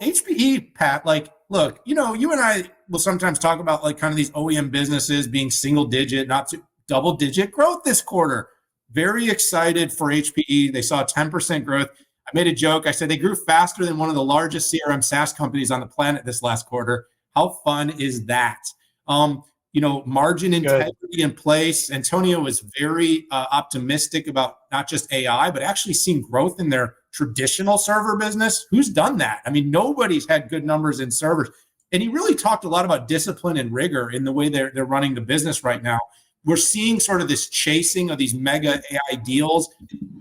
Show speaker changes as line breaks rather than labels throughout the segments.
HPE, Pat, like, look, you and I will sometimes talk about like kind of these OEM businesses being single digit, not double digit growth this quarter. Very excited for HPE. They saw 10% growth. I made a joke. I said they grew faster than one of the largest CRM SaaS companies on the planet this last quarter. How fun is that? Margin integrity in place. Antonio was very optimistic about not just AI, but actually seeing growth in their traditional server business. Who's done that? I mean, nobody's had good numbers in servers. And he really talked a lot about discipline and rigor in the way they're running the business right now. We're seeing sort of this chasing of these mega AI deals,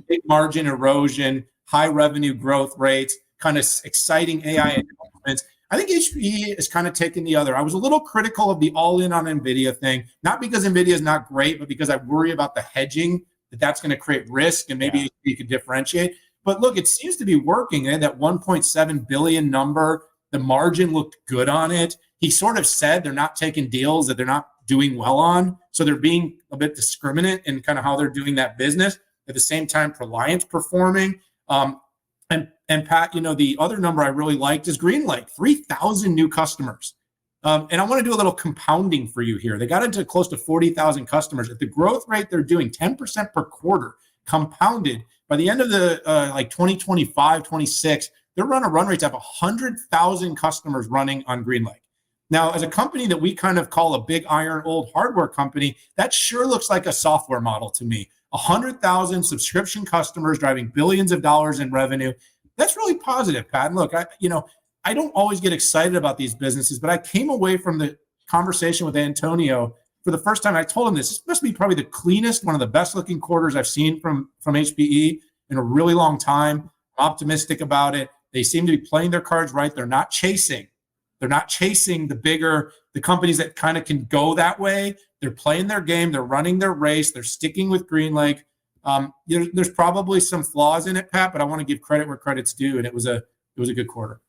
big margin erosion, high revenue growth rates, kind of exciting AI announcements. I think HPE is kind of taking the other. I was a little critical of the all-in on NVIDIA thing, not because NVIDIA is not great, but because I worry about the hedging, that's going to create risk, and maybe HPE could differentiate. But look, it seems to be working. They had that 1.7 billion number. The margin looked good on it. He sort of said they're not taking deals that they're not doing well on. So they're being a bit discriminate in kind of how they're doing that business. At the same time, Proliant's performing. And Pat, the other number I really liked is GreenLake, 3,000 new customers. And I want to do a little compounding for you here. They got into close to 40,000 customers. At the growth rate they're doing, 10% per quarter, compounded, by the end of the 2025, 26, they're running a run rate to have 100,000 customers running on GreenLake. Now, as a company that we kind of call a big iron old hardware company, that sure looks like a software model to me. 100,000 subscription customers driving billions of dollars in revenue. That's really positive, Pat. And look, I don't always get excited about these businesses, but I came away from the conversation with Antonio for the first time. I told him this must be probably the cleanest, one of the best looking quarters I've seen from HPE in a really long time. I'm optimistic about it. They seem to be playing their cards right. They're not chasing the companies that kind of can go that way. They're playing their game. They're running their race. They're sticking with GreenLake. There's probably some flaws in it, Pat, but I want to give credit where credit's due, and it was a good quarter.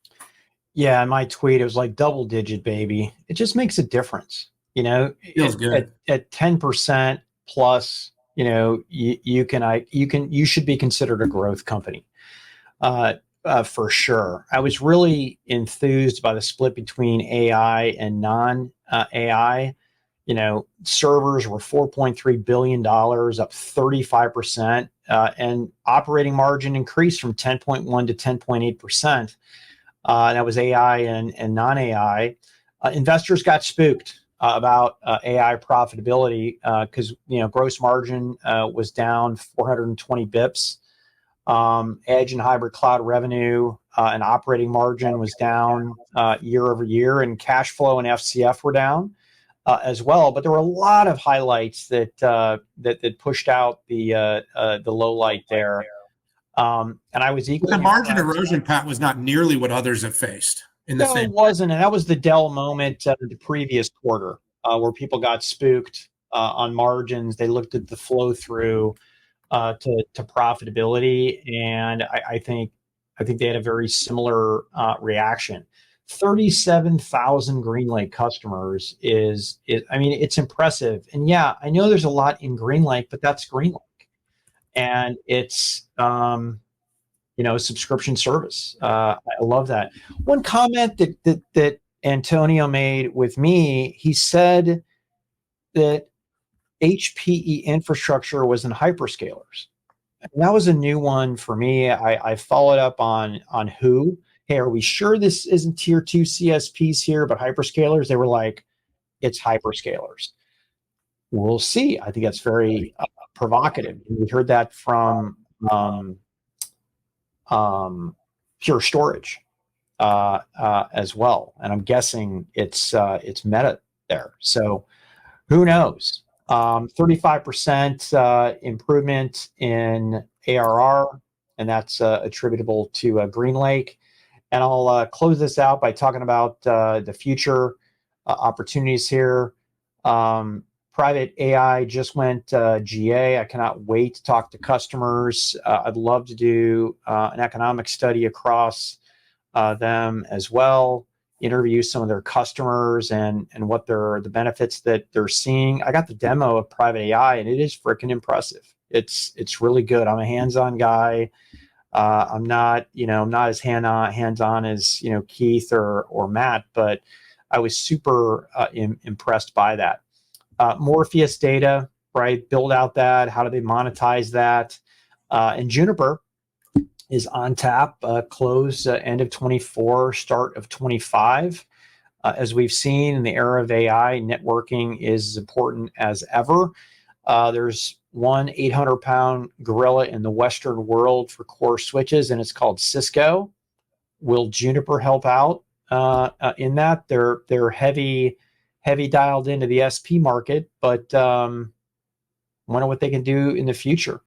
Yeah, in my tweet, it was like double digit, baby. It just makes a difference.
Feels good.
At 10% plus, you should be considered a growth company. For sure. I was really enthused by the split between AI and non-AI. Servers were $4.3 billion, up 35%, and operating margin increased from 10.1 to 10.8%. That was AI and non-AI. Investors got spooked about AI profitability because gross margin was down 420 bips. Edge and hybrid cloud revenue and operating margin was down year over year, and cash flow and FCF were down as well. But there were a lot of highlights that pushed out the low light there. And I was equally
the margin erosion, Pat, was not nearly what others have faced in the same.
It wasn't, and that was the Dell moment the previous quarter where people got spooked on margins. They looked at the flow through to profitability, and I think they had a very similar reaction. 37,000 GreenLake customers is it's impressive. And yeah, I know there's a lot in GreenLake, but that's GreenLake, and it's subscription service. I love that. One comment that Antonio made with me, he said that HPE infrastructure was in hyperscalers. And that was a new one for me. I followed up on who. Hey, are we sure this isn't tier 2 CSPs here, but hyperscalers? They were like, it's hyperscalers. We'll see. I think that's very provocative. We heard that from Pure Storage as well, and I'm guessing it's Meta there. So who knows? 35% improvement in ARR, and that's attributable to GreenLake. And I'll close this out by talking about the future opportunities here. Private AI just went GA. I cannot wait to talk to customers. I'd love to do an economic study across them as well, interview some of their customers and what the benefits that they're seeing. I got the demo of private AI, and it is freaking impressive. It's really good. I'm a hands-on guy. I'm not, I'm not as hands on as Keith or Matt, but I was super impressed by that. Morpheus data, right? Build out that. How do they monetize that? And Juniper is on tap, close end of 24, start of 25. As we've seen in the era of AI, networking is as important as ever. There's one 800-pound gorilla in the Western world for core switches, and it's called Cisco. Will Juniper help out in that? They're heavy dialed into the SP market, but wonder what they can do in the future.